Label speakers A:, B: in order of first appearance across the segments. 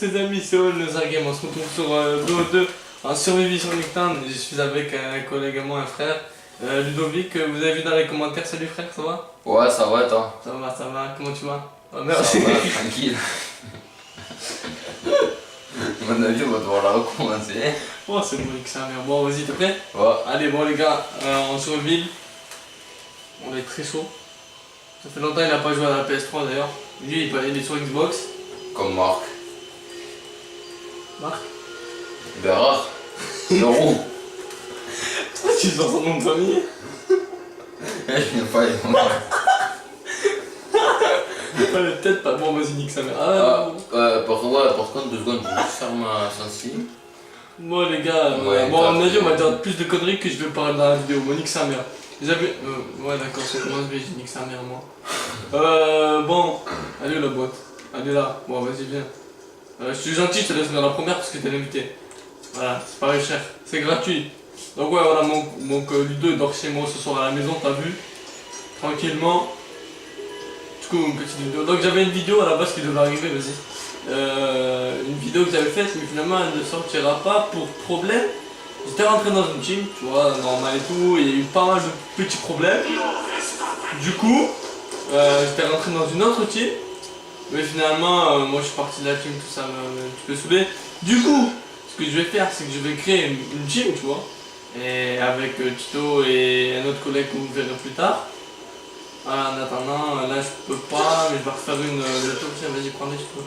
A: ses amis, c'est All Loser Game. On se retrouve sur BO2 en survie sur Nuketown. Je suis avec un collègue à moi, un frère, Ludovic. Vous avez vu dans les commentaires. Salut frère, ça va?
B: Ouais, ça va toi?
A: Ça va, comment tu vas? Oh,
B: Ça
A: merci.
B: va, tranquille. À mon avis, on va devoir la recommencer.
A: Oh, c'est bon, que ça merde. Bon, vas-y, t'es prêt?
B: Ouais.
A: Allez, bon, les gars, on se reville. On est très chaud. Ça fait longtemps qu'il n'a pas joué à la PS3 d'ailleurs. Lui, il est sur Xbox.
B: Comme Marc.
A: Marc?
B: Bérard. Leroux.
A: Pourquoi tu sors son nom de famille?
B: Je viens pas les Marc.
A: Peut-être pas. Bon, vas-y, nique sa mère.
B: Par contre, 2 secondes, je vais juste faire ma sensible.
A: Bon, les gars,
B: Ouais,
A: bon, à mon avis, on va
B: ouais.
A: dire plus de conneries que je vais parler dans la vidéo. Bon, nique sa mère. J'avais. Ouais, d'accord, ça commence bien, j'ai nique sa mère, moi. Bon, allez, la boîte. Allez là. Bon, vas-y, viens. Je suis gentil, je te laisse faire la première parce que t'es l'invité. Voilà, c'est pas cher, c'est gratuit. Donc, ouais, voilà, mon Ludo il dort chez moi ce soir à la maison, t'as vu? Tranquillement. Du coup, une petite vidéo. Donc, j'avais une vidéo à la base qui devait arriver, vas-y. Une vidéo que j'avais faite, mais finalement elle ne sortira pas pour problème. J'étais rentré dans une team, tu vois, normal et tout, et il y a eu pas mal de petits problèmes. Du coup, j'étais rentré dans une autre team, mais finalement, moi je suis parti de la team, tout ça m'a un petit peu saoulé. Du coup, ce que je vais faire, c'est que je vais créer une team, tu vois, et avec Tito et un autre collègue que vous verrez plus tard. Voilà, en attendant, là je peux pas, mais je vais refaire une bientôt. Tiens, vas-y, prends-les, je peux.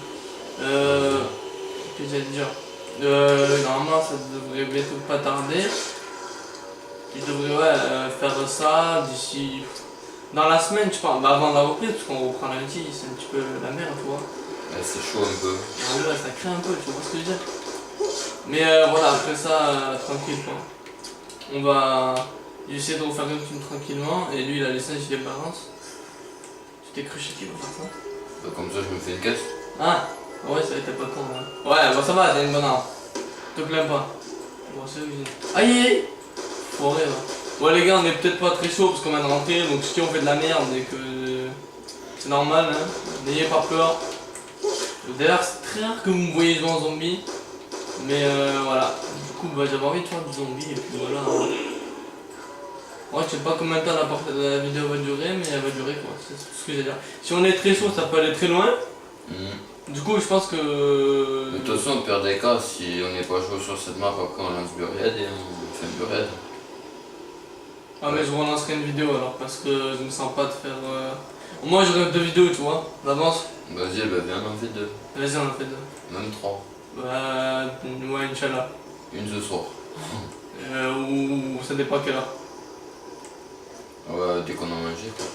A: Qu'est-ce que j'allais dire? Normalement, ça devrait bientôt pas tarder. Je devrais faire ça d'ici. Dans la semaine, je pense, avant la reprise, parce qu'on reprend lundi, c'est un petit peu la merde, tu vois.
B: Ouais, c'est chaud un peu.
A: Ah ouais, ça crée un peu, tu vois ce que je veux dire. Mais voilà, après ça, tranquille quoi. On va. J'essaie de refaire une team tranquillement, et lui il a laissé un gilet balance. Tu t'es cru chez qui pour faire ça?
B: Comme ça, je me fais une caisse.
A: Ah ouais, ça t'es pas con, hein. Ouais, bon ça va, t'as une bonne arme. Te plains pas. Bon, c'est où aïe aïe aïe. Forêt là. Ouais les gars, on est peut-être pas très chaud parce qu'on vient de rentrer, donc si on fait de la merde et que c'est normal, hein. N'ayez pas peur. D'ailleurs, c'est très rare que vous me voyez jouer en zombie. Mais voilà. Du coup, bah, j'avais envie de faire du zombie et puis voilà. Ouais, je sais pas combien de temps la vidéo va durer, mais elle va durer quoi. C'est tout ce que j'ai à dire. Si on est très chaud, ça peut aller très loin. Du coup, je pense que.
B: De toute façon, au pire des cas, si on n'est pas chaud sur cette map, après on lance Buried et on fait Buried.
A: Ah, mais je relancerai une vidéo alors parce que je me sens pas de faire. Au moins, j'aurai 2 vidéos, tu vois, d'avance.
B: Vas-y, bah viens, on en fait 2.
A: Vas-y, on en fait 2.
B: Même 3.
A: Bah, ouais, Inch'Allah.
B: Une ce soir.
A: Ou ça dépend à quelle heure.
B: Ouais, dès qu'on a mangé quoi.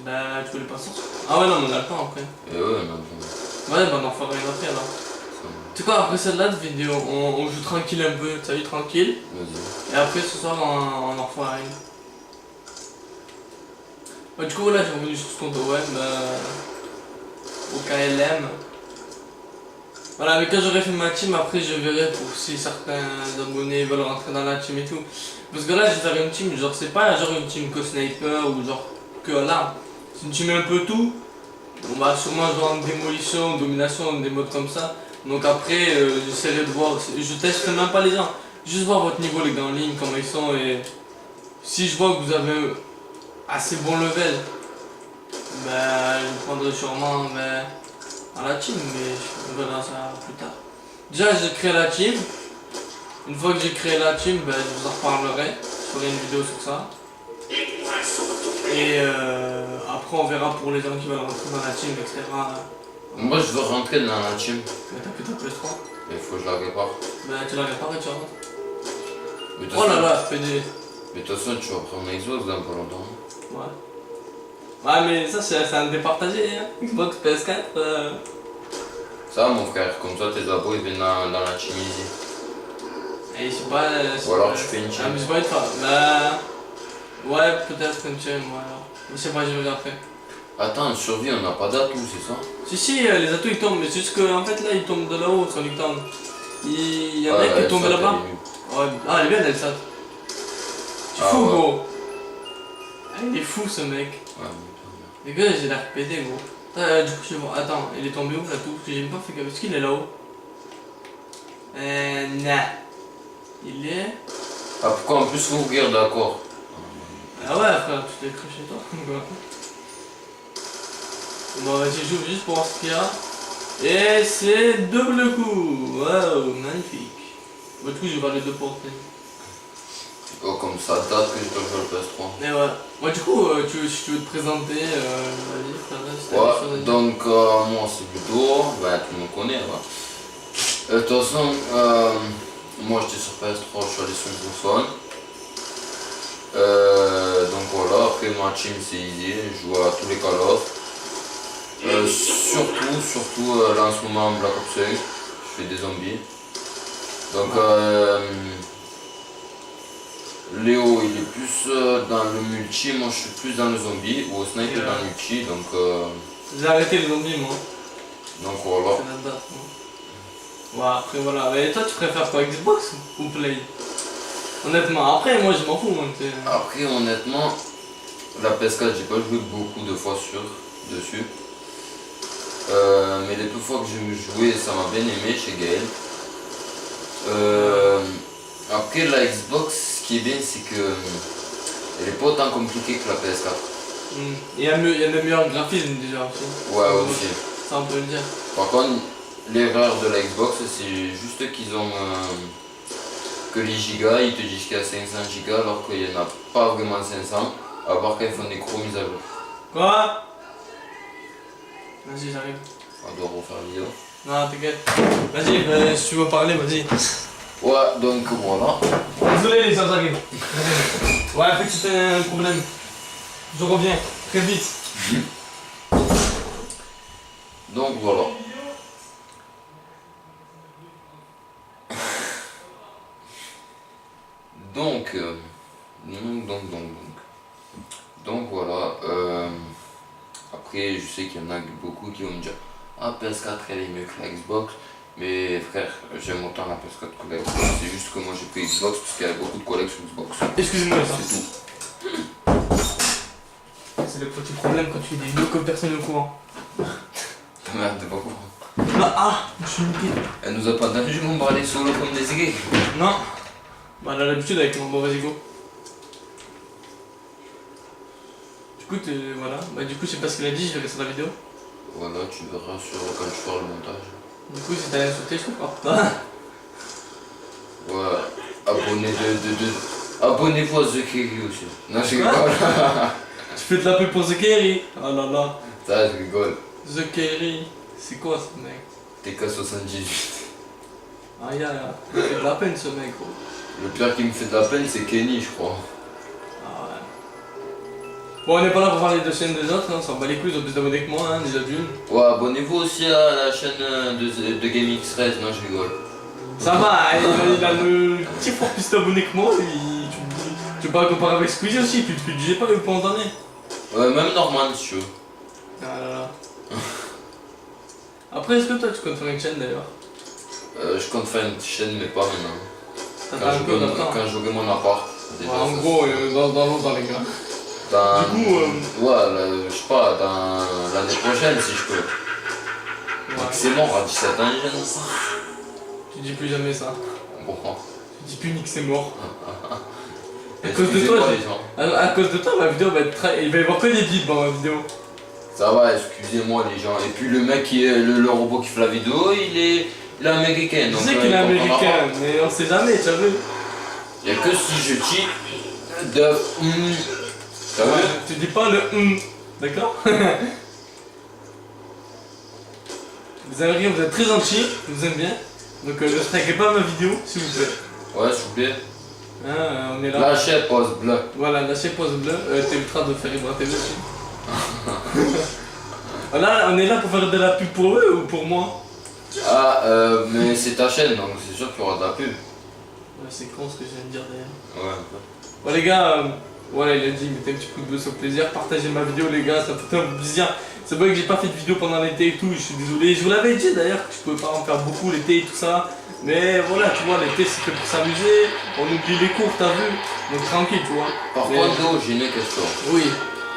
A: Bah, tu voulais pas sortir? Ah, ouais, non, mais on a le temps après.
B: Et ouais, on a besoin.
A: Ouais, bah, on en fera une après alors. Tu sais quoi, après celle-là de vidéo, on joue tranquille un peu, tu sais, tranquille.
B: Vas-y.
A: Et après ce soir, on en refera une. Ouais, du coup, voilà, j'ai revenu sur ce compte web, au KLM. Voilà, mais quand j'aurai fait ma team, après je verrai pour si certains abonnés veulent rentrer dans la team et tout. Parce que là, j'ai fait une team, genre, c'est pas genre une team que sniper ou genre que à l'arme. C'est une team un peu tout. On va sûrement jouer en démolition, domination, des modes comme ça. Donc après, j'essaierai de voir, je teste même pas les gens, juste voir votre niveau les gars en ligne, comment ils sont et si je vois que vous avez assez bon level, bah je prendrai sûrement à la team, mais on verra ça plus tard. Déjà j'ai créé la team, une fois que j'ai créé la team, bah, je vous en reparlerai, je ferai une vidéo sur ça. Et après on verra pour les gens qui veulent rentrer dans la team, etc.
B: Moi, je veux rentrer dans la team.
A: Mais t'as que ta PS3.
B: Il faut que je la répare.
A: Bah tu la répares et tu rentres.
B: Mais de toute
A: Oh là
B: façon-
A: là, PD.
B: Mais de toute façon, tu vas prendre un Xbox dans pas longtemps.
A: Ouais. Ouais, mais ça, c'est un départagé, hein. Xbox, PS4.
B: Ça va, mon frère, comme ça, tes abos ils viennent dans la team easy.
A: Et je sais pas.
B: Ou alors tu fais une team.
A: Ah, mais j'ai pas envie de faire. Bah. Ouais, peut-être une team, ouais. Alors. Je sais pas, je verrai après.
B: Attends, en survie, on n'a pas d'atout, c'est ça?
A: Si, les atouts ils tombent, mais c'est juste qu'en fait là ils tombent de là-haut sur Nuketown. Il y a un mec qui est tombé là-bas. Ouais, ah, elle est bien, elle, ça. Tu
B: Ah,
A: fou,
B: ouais.
A: gros. Ah, il est fou ce mec.
B: Ouais,
A: Les gars, j'ai l'air pété, gros. Du coup, je vais voir. Attends, il est tombé où là tout? Parce que j'ai pas fait gaffe. Est-ce qu'il est là-haut? Non. Il est.
B: Ah, pourquoi en plus vous regardez d'accord?
A: Ah ouais, frère, tu t'es cru chez toi. Bon, vas-y, j'ouvre juste pour voir ce qu'il y a. Et c'est double coup. Waouh, magnifique. Bah, du coup, je vais voir les deux portées.
B: Oh, comme ça date que je dois jouer le PS3.
A: Mais ouais. Moi, du coup, si tu veux te présenter, vas-y, frère, si t'as quelque chose à
B: Ouais,
A: dire.
B: donc moi c'est plutôt, bah tu me connais, ouais. De toute façon, moi j'étais sur PS3, je suis allé sur Xbox One. Donc voilà, après ma team c'est easy, je joue à tous les Call of. Surtout là en ce moment Black Ops 5, je fais des zombies. Donc Léo il est plus dans le multi, moi je suis plus dans le zombie, ou au sniper
A: Yeah.
B: dans le multi, donc
A: J'ai arrêté les zombies, moi.
B: voilà.
A: C'est la date, moi. Ouais, après, voilà. Et toi, tu préfères quoi, Xbox ou Play? Honnêtement, après, moi, je m'en fous. Hein,
B: Après honnêtement, la PS4 j'ai pas joué beaucoup de fois dessus. Mais les deux fois que j'ai joué ça m'a bien aimé chez Gaël. Après la Xbox, ce qui est bien c'est que elle est pas autant compliquée que la PS4.
A: Il y a le meilleur graphisme déjà aussi.
B: Ouais aussi.
A: Ça, on peut le dire.
B: Par contre, l'erreur de la Xbox c'est juste qu'ils ont que les gigas, ils te disent qu'il y a 500 gigas alors qu'il n'y en a pas vraiment 500, à part quand ils font des gros mises à jour.
A: Quoi? Vas-y, j'arrive.
B: On doit refaire la vidéo.
A: Non, t'inquiète. Vas-y, si tu veux parler, vas-y.
B: Ouais, donc voilà.
A: Désolé, les gens, j'arrive. Ouais, petit problème. Je reviens, très vite.
B: Donc voilà. Donc voilà. Après, je sais qu'il y en a beaucoup qui vont me dire ah PS4 elle est mieux que la Xbox. Mais frère, j'aime autant la PS4 que la Xbox. C'est juste que moi j'ai pris Xbox parce qu'il y a beaucoup de collègues sur Xbox.
A: Excusez-moi, ça.
B: C'est tout.
A: C'est le petit problème quand tu fais des vidéos comme personne au courant.
B: Merde, t'es pas courant.
A: Je suis niqué.
B: Elle nous a pas entendu qu'on parlait solo comme des aiguilles.
A: Non. Bah, elle a l'habitude avec moi. Bon, vas-y, go. Du coup, voilà. Bah, du coup, je sais pas ce qu'elle a dit, je verrai sur la vidéo.
B: Voilà, tu verras quand tu feras le montage.
A: Du coup, si t'as insulté, je comprends.
B: Ouais, abonnez-vous à The Kerry aussi. Non, je rigole.
A: Tu fais de la pub pour The Kerry. Oh là là.
B: Ça, je rigole.
A: The Kerry. C'est quoi ce mec?
B: TK78.
A: Aïe aïe aïe. Il fait de la peine ce mec, gros.
B: Le pire qui me fait de la peine, c'est Kenny, je crois.
A: Ah ouais. Bon, on n'est pas là pour parler de chaînes des autres, hein. On s'en bat les couilles, ils ont plus d'abonnés que moi, hein, déjà d'une.
B: Ouais, abonnez-vous aussi à la chaîne de GameX13, non, je rigole.
A: Ça va, il a le petit fort plus d'abonnés que moi. Tu peux pas le comparer avec Squeezie aussi, tu te disais pas le point d'année.
B: Ouais, même Norman, si tu veux.
A: Ah là là. Après, est-ce que toi tu comptes faire une chaîne d'ailleurs?
B: Je compte faire une chaîne, mais pas maintenant.
A: T'as un peu d'attente.
B: Quand j'aurai mon appart.
A: Ouais, en gros, dans longtemps, les gars. Du coup,
B: ouais, je sais pas, dans l'année prochaine, si je peux.
A: ouais.
B: C'est mort, à 17 ans, j'ai non.
A: Tu dis plus jamais ça.
B: Bon.
A: Tu dis plus ni que c'est mort. À cause de
B: Excusez-moi,
A: toi,
B: les gens.
A: à cause de toi, ma vidéo va être il va y avoir que des bips dans ma vidéo.
B: Ça va, excusez-moi les gens. Et puis le mec qui est le robot qui fait la vidéo, il est américain.
A: Je
B: Donc,
A: sais qu'il est américain, mais on sait jamais, tu as vu.
B: Il n'y a que si je dis de t'as vu?
A: Tu dis pas le d'accord? Les Américains, vous êtes très gentils, je vous aime bien. Donc ne strikez pas ma vidéo, s'il vous plaît.
B: Ouais, s'il vous plaît.
A: Hein, on est là.
B: Lâchez pause bleu.
A: Voilà, lâchez pause bleu. T'éviteras de faire Ibra TV aussi. Voilà, on est là pour faire de la pub pour eux ou pour moi?
B: Ah, mais c'est ta chaîne, donc c'est sûr qu'il y aura de la pub.
A: Ouais, c'est con ce que je viens de dire d'ailleurs.
B: Ouais.
A: Bon les gars, voilà, il a dit mettez un petit coup de bleu sur plaisir, partagez ma vidéo les gars, ça fait un plaisir. C'est vrai que j'ai pas fait de vidéo pendant l'été et tout, je suis désolé. Je vous l'avais dit d'ailleurs que je pouvais pas en faire beaucoup l'été et tout ça. Mais voilà, tu vois, l'été c'est fait pour s'amuser, on oublie les cours, t'as vu? Donc tranquille, tu vois.
B: Par contre, j'ai une question.
A: Oui.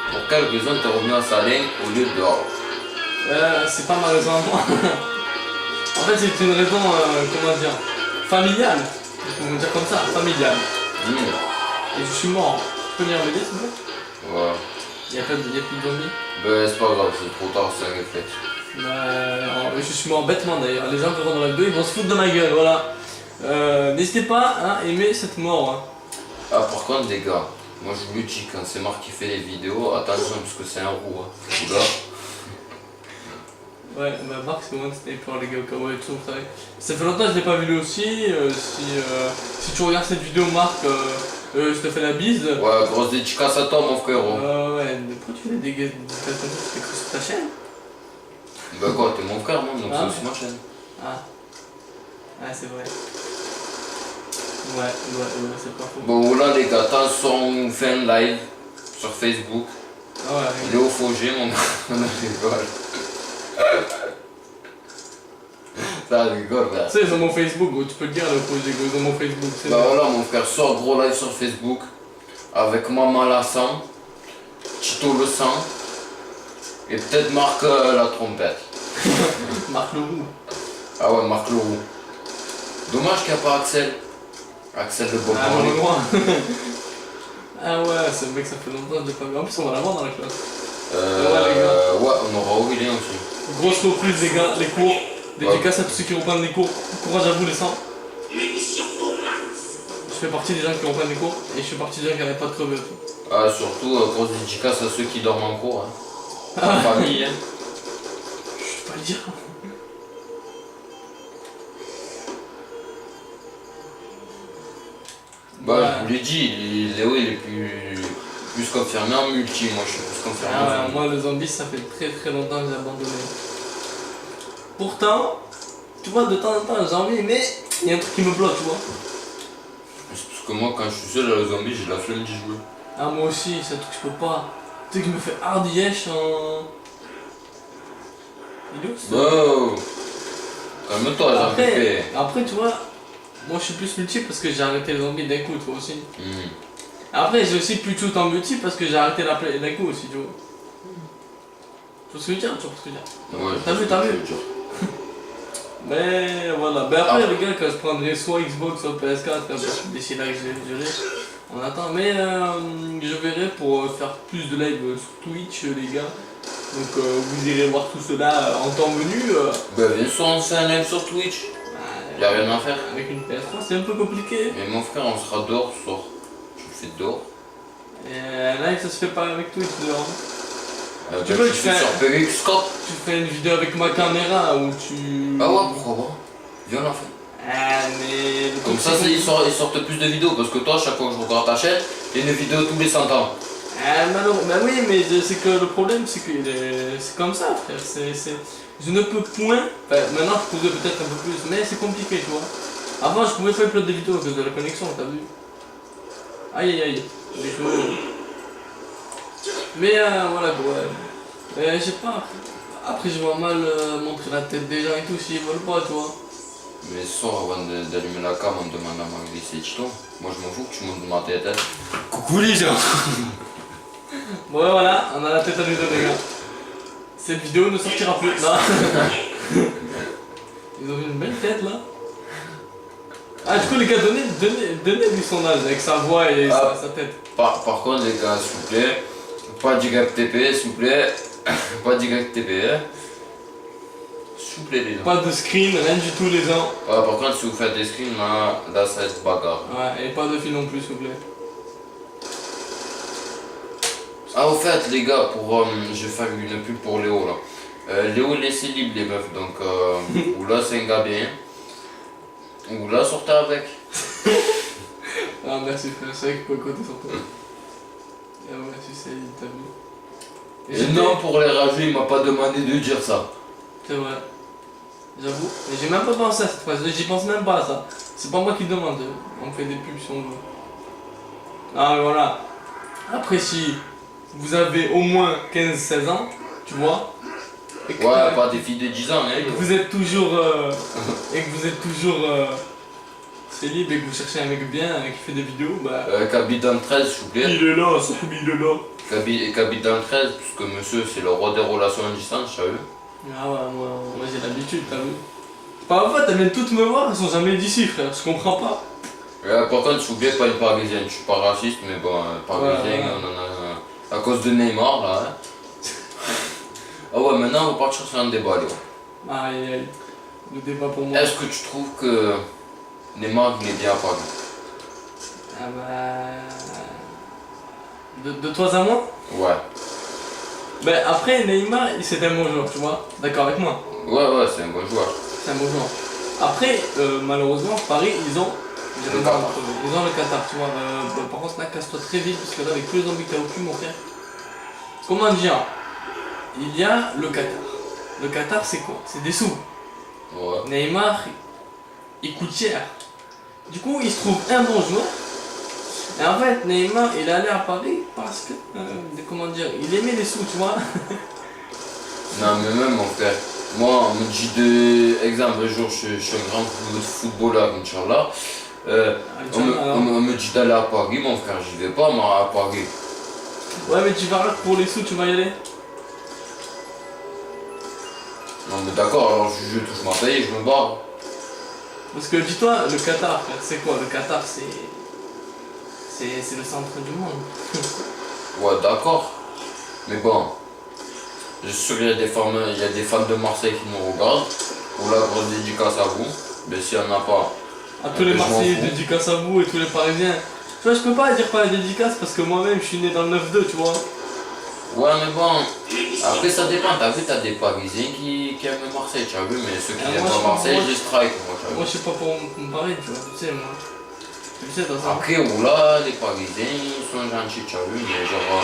B: Pour quelle raison t'es revenu à Salin au lieu de dehors?
A: C'est pas ma raison à moi. En fait, c'est une raison, comment dire, familiale. On va dire comme ça, familiale. Et je suis mort. Tu peux venir m'aider, s'il te plaît?
B: Ouais.
A: Y'a plus de zombies?
B: Ben c'est pas grave, c'est trop tard, c'est un réflexe.
A: Je suis mort bêtement d'ailleurs. Les gens qui rentrent dans la vidéo, ils vont se foutre de ma gueule, voilà. N'hésitez pas à aimer cette mort. Hein.
B: Ah par contre les gars, moi je vous le dis, quand c'est Marc qui fait les vidéos, attention parce que c'est un roux. Hein. Oula.
A: Ouais, bah Marc c'est moi c'était pour les gars, ouais, toujours ça. Ça fait longtemps que je l'ai pas vu lui aussi. Si tu regardes cette vidéo Marc, je te fais la bise.
B: Ouais, grosse dédicace à toi mon frérot.
A: Ouais, mais pourquoi tu fais des gars comme ça? Tu fais que sur ta chaîne?
B: Bah quoi, t'es mon frère, non? Donc
A: Ah,
B: c'est aussi ma chaîne.
A: Ah c'est vrai. Ouais, c'est pas faux.
B: Bon voilà les gars, attention, on fait un live sur Facebook.
A: Ah ouais,
B: Léo Fauger, mon gars, on rigole. Ça rigole, frère.
A: Tu sais, ils ont mon Facebook, gros, tu peux le dire, le projet, gros, ils ont mon Facebook.
B: Bah voilà, mon frère, sort gros live sur Facebook avec Maman la sang, Tito le sang et peut-être Marc la trompette.
A: Marc Leroux.
B: Ah ouais, Marc Leroux. Dommage qu'il n'y a pas Axel. Axel de Bob
A: Ah,
B: Marley.
A: non, moi. Ah ouais, ce mec, ça fait longtemps que je l'ai pas vu. En plus, on va l'avoir dans la classe.
B: Ouais, on aura Aurélien aussi.
A: Grosse reprise, les gars, les cours. Dédicace à tous ceux qui reprennent les cours. Courage à vous, les 100. Je fais partie des gens qui reprennent les cours et je fais partie des gens qui n'arrêtent pas de crever.
B: Ah, surtout, grosse dédicace à ceux qui dorment en cours. Hein. En famille, hein.
A: Je peux pas le dire.
B: Bah,
A: Ouais.
B: je vous l'ai dit, Léo il est plus confirmé en multi, moi je suis plus confirmé en
A: Ah ouais,
B: multi.
A: moi, le zombie, ça fait très longtemps que j'ai abandonné. Pourtant, tu vois, de temps en temps, j'ai envie, mais il y a un truc qui me bloque, tu vois.
B: C'est parce que moi, quand je suis seul à la zombie, j'ai la flemme d'y jouer.
A: Ah, moi aussi, c'est un truc que je peux pas. Tu sais, que je me fais hard yesh en. Il est où, ce-
B: Wow. Calme-toi, j'ai
A: Après, tu vois, moi je suis plus multi parce que j'ai arrêté les zombies d'un coup, toi aussi.
B: Hmm.
A: Après, j'ai aussi plus tout en multi parce que j'ai arrêté la play d'un coup aussi, tu vois. Tu vois ce que je veux dire? Tu vois ce que je veux dire?
B: Ouais,
A: T'as vu, t'as vu? Mais voilà, ben après les gars, quand je prendrai soit Xbox, soit PS4, d'ici là que je dirai, on attend. Mais je verrai pour faire plus de live sur Twitch, les gars. Donc vous irez voir tout cela en temps venu.
B: Bah, bien sûr, on fait un live sur Twitch. Y'a rien à faire.
A: Avec une PS3, c'est un peu compliqué.
B: Mais mon frère, on sera dehors ce soir. Tu le fais dehors.
A: Et live, ça se fait pas avec Twitch dehors.
B: Tu
A: veux
B: le
A: que je
B: fais
A: fais-
B: sur PX Scope.
A: Tu fais une vidéo avec ma caméra où tu.
B: Ah ouais, pourquoi pas. Viens, on la fait.
A: Ah, mais. le
B: Comme
A: truc,
B: ça,
A: c'est
B: ils sortent plus de vidéos. Parce que toi, chaque fois que je regarde ta chaîne, il y a une vidéo tous les 100 ans.
A: Ah, bah oui, mais c'est que le problème, c'est que c'est comme ça, frère. Je ne peux point. Enfin, maintenant, je pourrais peut-être un peu plus, mais c'est compliqué, tu vois. Avant, je pouvais faire upload des vidéos à cause de la connexion, t'as vu. Aïe aïe aïe. Des choses. Mais voilà, quoi. Je sais pas. Après, je vois mal montrer la tête des gens et tout s'ils veulent pas, tu vois.
B: Mais ce soir, avant d'allumer la cam, on demande à Magri c'est Tito. Moi, je m'en fous que tu montes ma tête. Hein. Coucou les gens.
A: Bon, ouais, voilà, on a la tête à nous deux, les gars. Cette vidéo ne sortira plus. Non. Ils ont une belle tête là. Ah, du coup, les gars, donnez-lui son âge avec sa voix et sa tête.
B: Par contre, les gars, s'il vous plaît, pas de direct TP, s'il vous plaît. Pas de direct TP, hein. S'il vous plaît, les gens.
A: Pas de screen, rien du tout, les gens.
B: Ouais, par contre, si vous faites des screens, là ça va être bagarre.
A: Ouais, et pas de fil non plus, s'il vous plaît.
B: Ah, au fait, les gars, je vais faire une pub pour Léo là. Léo, laissez libre les meufs, donc ou là c'est un gars bien, ou là sortez avec.
A: Ah, merci, frère, c'est vrai qu'il peut compter sur toi. Ah ouais, tu sais, t'as vu.
B: Et non, pour les rageux, il m'a pas demandé de dire ça.
A: C'est vrai. J'avoue. Mais j'ai même pas pensé à cette phrase, j'y pense même pas à ça. C'est pas moi qui demande, on fait des pubs si on veut. Ah, mais voilà. Après, si vous avez au moins 15-16 ans, tu vois. Et que,
B: Ouais, pas des filles de 10 ans,
A: et que
B: hein.
A: vous êtes toujours. Célib et que vous cherchez un mec bien qui fait des vidéos, bah.
B: Qui habite dans le 13, s'il vous plaît.
A: Il est là, surtout il est là.
B: Qui habite dans le 13, puisque monsieur c'est le roi des relations à distance, tu as vu.
A: Ah ouais, moi j'ai l'habitude, t'as vu. Parfois, elles viennent toutes me voir, elles sont jamais d'ici, frère, je comprends pas.
B: Par contre, je n'oublie pas une parisienne, je suis pas raciste, mais bon, parisienne,
A: Ouais.
B: on en a à cause de Neymar là. Hein. Ah ouais, maintenant on va partir sur un débat, Léo.
A: Aïe aïe, le débat pour moi.
B: Est-ce que tu trouves que Neymar il est bien à Paris?
A: Ah bah... De toi à moi.
B: Ouais.
A: Ben après, Neymar, c'est un bon joueur, tu vois. D'accord avec moi.
B: Ouais, c'est un bon joueur.
A: C'est un bon joueur. Après, malheureusement, Paris, ils ont...
B: Le Qatar.
A: Ils ont le Qatar, tu vois. Par contre, là, casse-toi très vite, parce que là, avec tous les envies que t'as au cul, mon frère. Comment dire? Il y a le Qatar. Le Qatar, c'est quoi? C'est des sous.
B: Ouais.
A: Neymar, il coûte cher. Du coup, il se trouve un bon joueur. Et en fait, Neymar, il est allé à Paris parce que, comment dire, il aimait les sous, tu vois.
B: Non, mais même mon frère, moi, on me dit de. Exemple, un jour, je suis un grand footballeur, Inch'Allah. On me dit d'aller à Paris, mon frère, j'y vais pas, moi, à Paris.
A: Ouais, mais tu verras que pour les sous, tu vas y aller.
B: Non, mais d'accord, alors je touche ma paye et je me barre.
A: Parce que dis-toi, le Qatar, frère, c'est quoi? Le Qatar, c'est le centre du monde.
B: Ouais, d'accord. Mais bon, je suis sûr qu'il y a des fans de Marseille qui nous regardent. Pour la grosse dédicace à vous. Mais s'il n'y en a pas,
A: À tous les
B: je m'en
A: Marseillais,
B: fous.
A: dédicace à vous et tous les Parisiens. Tu vois, je peux pas dire pas la dédicace parce que moi-même, je suis né dans le 9-2, tu vois.
B: Ouais, mais bon, après ça dépend. T'as vu, t'as des Parisiens qui aiment Marseille, tu as vu, mais ceux qui
A: Ah,
B: n'aiment
A: moi,
B: pas
A: je-
B: Marseille,
A: moi,
B: je les strike, moi, tu as vu.
A: Moi, je sais pas pour me parler, tu vois, tu sais, moi. Tu sais, dans ça.
B: Après, là, les Parisiens, ils sont gentils, tu as vu, mais genre,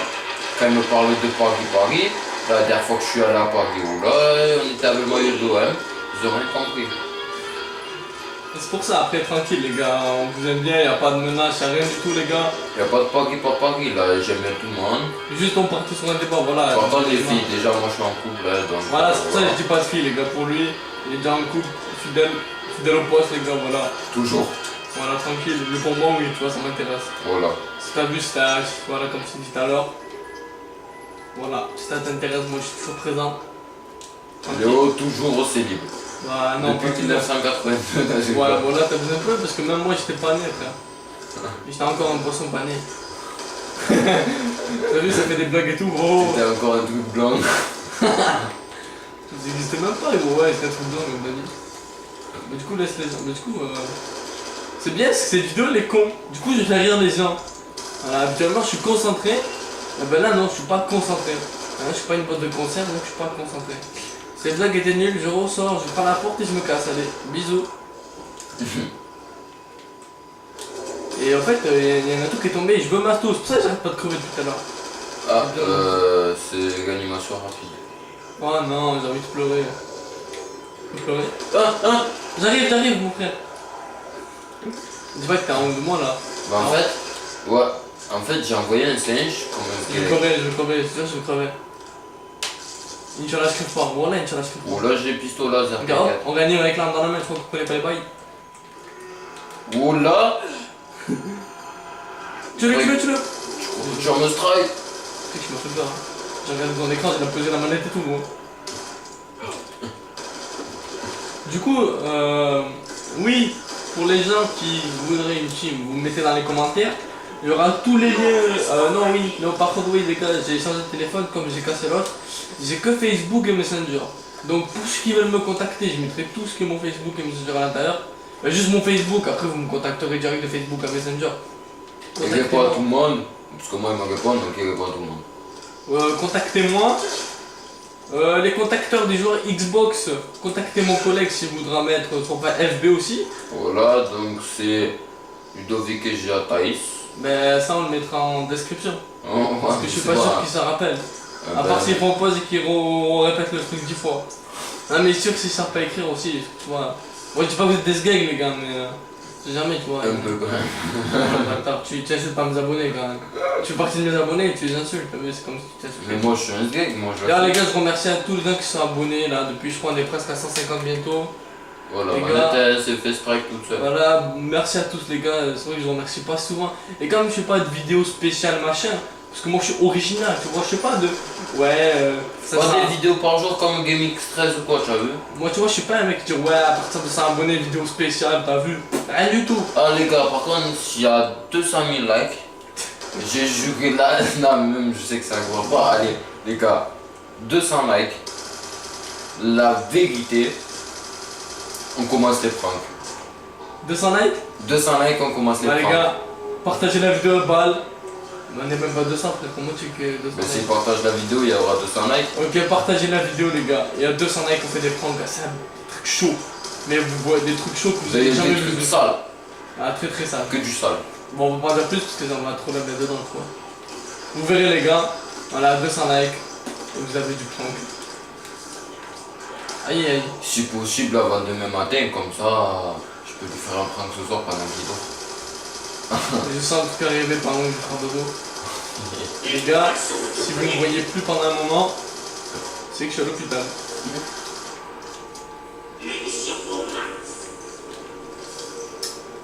B: quand ils me parlent de Paris, la dernière fois que je suis allé à Paris, on était avec le maillot de l'OM, ils ont rien compris.
A: Et c'est pour ça, après, tranquille, les gars, on vous aime bien, y a pas de menace, y a rien du tout, les gars.
B: Il n'y a pas de Paris, là, j'aime bien tout le monde.
A: Juste, on part tous sur un débat, voilà.
B: Par contre, les filles, déjà, moi je suis en couple, là, donc.
A: Voilà, c'est pour ça que je dis pas de filles, les gars, pour lui, il est déjà en couple, fidèle au poste, les gars, voilà.
B: Toujours.
A: Voilà, tranquille, mais pour moi, oui, tu vois, ça m'intéresse.
B: Voilà.
A: Si t'as vu, voilà, comme je t'ai dit tout à l'heure. Voilà, si ça t'intéresse, moi, je suis toujours présent. Tranquille.
B: Léo, toujours au célib.
A: Bah, non,
B: Depuis
A: pas tout.
B: 1982.
A: Ouais, bon, là, t'as besoin de peu parce que même moi, j'étais pas né, frère. J'étais encore un poisson pas né. T'as vu, ça fait des blagues et tout, gros.
B: C'était encore un truc blanc.
A: Ça existait même pas, gros, ouais, c'était un truc blanc, comme t'as dit. Mais du coup, laisse les gens. Mais du coup, c'est bien, parce que cette vidéo, elle est con. Du coup, je fais rire les gens. Voilà, habituellement, je suis concentré. Et ben là, non, je suis pas concentré. Hein, je suis pas une boîte de concert, donc je suis pas concentré. Cette blague était nulle, je ressors, je prends la porte et je me casse. Allez, bisous. Et en fait, il y en a tout qui est tombé et je veux masto, c'est pour ça que j'arrête pas de crever tout à l'heure.
B: Ah, c'est l'animation rapide.
A: Oh non, j'ai envie de pleurer. Je peux pleurer. Ah, j'arrive, mon frère. Dis pas que t'as honte de moi là.
B: Bah, en
A: Non.
B: fait, ouais. En fait, j'ai envoyé un singe comme
A: Je vais
B: un
A: crever, c'est sûr, je vais crever. Inch'Allah, je crève pas. Voilà, Inch'Allah, je crève
B: Bon,
A: pas.
B: là, j'ai pistolet laser.
A: Regarde, on gagne avec l'arme dans la main, je crois qu'on connaît pas les bails.
B: Oh là,
A: Tue-le.
B: tu me strike.
A: Tu sais que je me fais peur. Hein. J'ai regardé dans l'écran, il a posé la manette et tout, gros. Du coup, oui, pour les gens qui voudraient une team, vous me mettez dans les commentaires. Il y aura tous les liens. Non, par contre, oui, les gars, j'ai changé de téléphone comme j'ai cassé l'autre. J'ai que Facebook et Messenger. Donc, pour ceux qui veulent me contacter, je mettrai tout ce qui est mon Facebook et Messenger à l'intérieur. Juste mon Facebook, après vous me contacterez direct de Facebook à Messenger.
B: Il répond à tout le monde. Parce que moi, il me répond, donc il répond à tout le monde.
A: Contactez-moi. Les contacteurs des joueurs Xbox, contactez mon collègue s'il voudra mettre son FB aussi.
B: Voilà, donc c'est Ludovic et Gia Thaïs.
A: Mais ça on le mettra en description.
B: Oh,
A: Parce que je suis pas sûr qu'ils s'en rappellent.
B: Ah
A: À part
B: ben,
A: s'ils font pause et qu'ils répètent le truc 10 fois. Non mais sûr s'ils savent pas écrire aussi, tu vois. Moi je dis pas que vous êtes des sgags les gars, mais c'est jamais tu vois.
B: un peu quand même.
A: Bâtard, tu insultes pas mes abonnés quand même. Tu fais partie de mes abonnés et tu les insultes, t'as vu, c'est comme si tu t'insultes.
B: Mais moi, je suis un gag, moi je.
A: D'ailleurs les gars, je remercie à tous les gens qui sont abonnés là, depuis je crois on est presque à 150 bientôt.
B: Voilà,
A: les
B: ma
A: gars.
B: elle s'est fait strike toute seule.
A: Voilà, merci à tous les gars, c'est vrai que je vous remercie pas souvent. Et comme je fais pas de vidéo spéciale machin, Parce que moi je suis original, tu vois, je sais pas de. Ouais, ça
B: Pas
A: sera-
B: des vidéos par jour comme GameX13 ou quoi, tu as vu?
A: Moi tu vois, je suis pas un mec qui dit ouais, à partir de ça, abonné, vidéo spéciale, t'as vu? Rien du tout.
B: Ah les gars, par contre, s'il y a 200 000 likes, j'ai juré là, là même, je sais que ça ne voit pas. Allez, les gars, 200 likes, la vérité, on commence les pranks.
A: 200 likes?
B: 200 likes, on commence les
A: Bah les
B: pranks.
A: gars, partagez la vidéo à balle. On est même pas 200 frère, comment tu veux que 200
B: Mais s'ils
A: likes?
B: partagent la vidéo, il y aura 200 likes.
A: Ok, partagez la vidéo les gars. Il y a 200 likes, on fait des pranks, c'est un truc chaud. Mais vous voyez des trucs chauds que vous
B: Vous avez
A: avez jamais
B: des
A: vu.
B: trucs sales,
A: Ah, très très sale.
B: que du sale.
A: Bon, on va pas dire plus parce que on va trop la mettre dedans, quoi. Vous verrez les gars, voilà, 200 likes. Et vous avez du prank. Aïe aïe.
B: Si possible, avant demain matin, comme ça, je peux lui faire un prank ce soir pendant qu'il dort.
A: Je sens un truc arriver pendant que je prends dodo. Les gars, si vous ne me voyez plus pendant un moment, c'est que je suis à l'hôpital.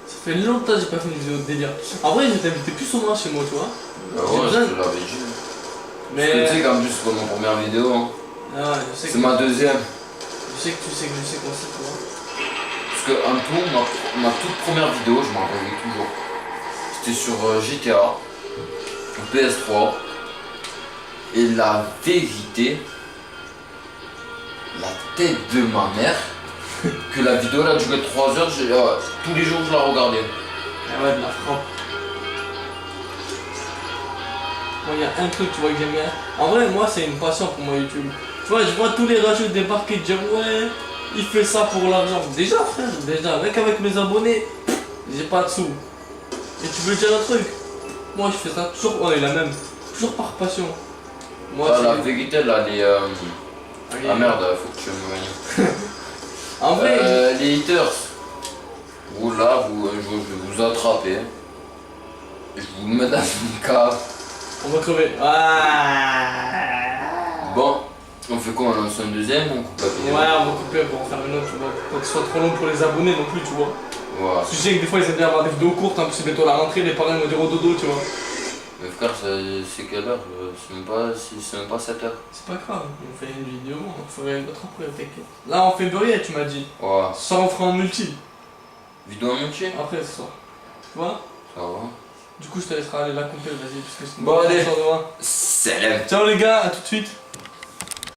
A: Ça fait longtemps que j'ai pas fait une vidéo de délire. En vrai, je vais t'inviter plus souvent chez moi, tu vois.
B: Bah
A: J'ai
B: ouais,
A: besoin-
B: je te l'avais dit.
A: Mais.
B: Tu sais qu'en plus, c'est pas ma première vidéo, hein.
A: Ah, je sais
B: C'est
A: que.
B: ma deuxième.
A: Je sais que tu sais que je sais qu'on sait, tu vois.
B: Parce que en tout, ma toute première vidéo, je m'en rappelle toujours. C'était sur GTA, PS3. Et la vérité, la tête de ma mère, que la vidéo elle a duré 3 heures, tous les jours je la regardais.
A: Ah ouais, de la frappe. Moi, il y a un truc, tu vois, que j'aime bien. En vrai, moi, c'est une passion pour moi, YouTube. Tu vois, je vois tous les rageux débarquer et dire ouais, il fait ça pour l'argent. Déjà, frère, déjà, avec mes abonnés, j'ai pas de sous. Et tu veux dire un truc? Moi, je fais ça toujours, ouais, la même. Toujours par passion. Moi,
B: Ah,
A: c'est-
B: la vérité là, les.
A: Ok.
B: Ah merde, faut que tu me voyes.
A: En vrai,
B: Les haters, vous là, je vais vous attraper. Et je vous mets dans une cave.
A: on va crever. Ah.
B: Bon, on fait quoi? On lance un deuxième ou on coupe la vidéo?
A: Ouais, on va couper pour en faire une autre, tu vois. Pas que ce soit trop long pour les abonnés non plus, tu vois.
B: Ouais.
A: Parce que je sais que des fois ils aiment bien avoir des vidéos courtes, en plus c'est bientôt la rentrée, les parents vont dire au dodo, tu vois.
B: Mais frère, c'est quelle heure? C'est même pas 7 heures.
A: C'est pas grave, on fait une vidéo, on ferait une autre après, t'inquiète. Là on fait Buried, tu m'as dit.
B: Ouais.
A: Ça on fera en multi,
B: Vidéo en entier?
A: après ce soir. Tu vois?
B: Ça va.
A: Du coup je te laisserai aller la couper, vas-y, parce que sinon
B: Bon, allez.
A: on sort de loin.
B: Salam.
A: Ciao les gars, à tout de suite.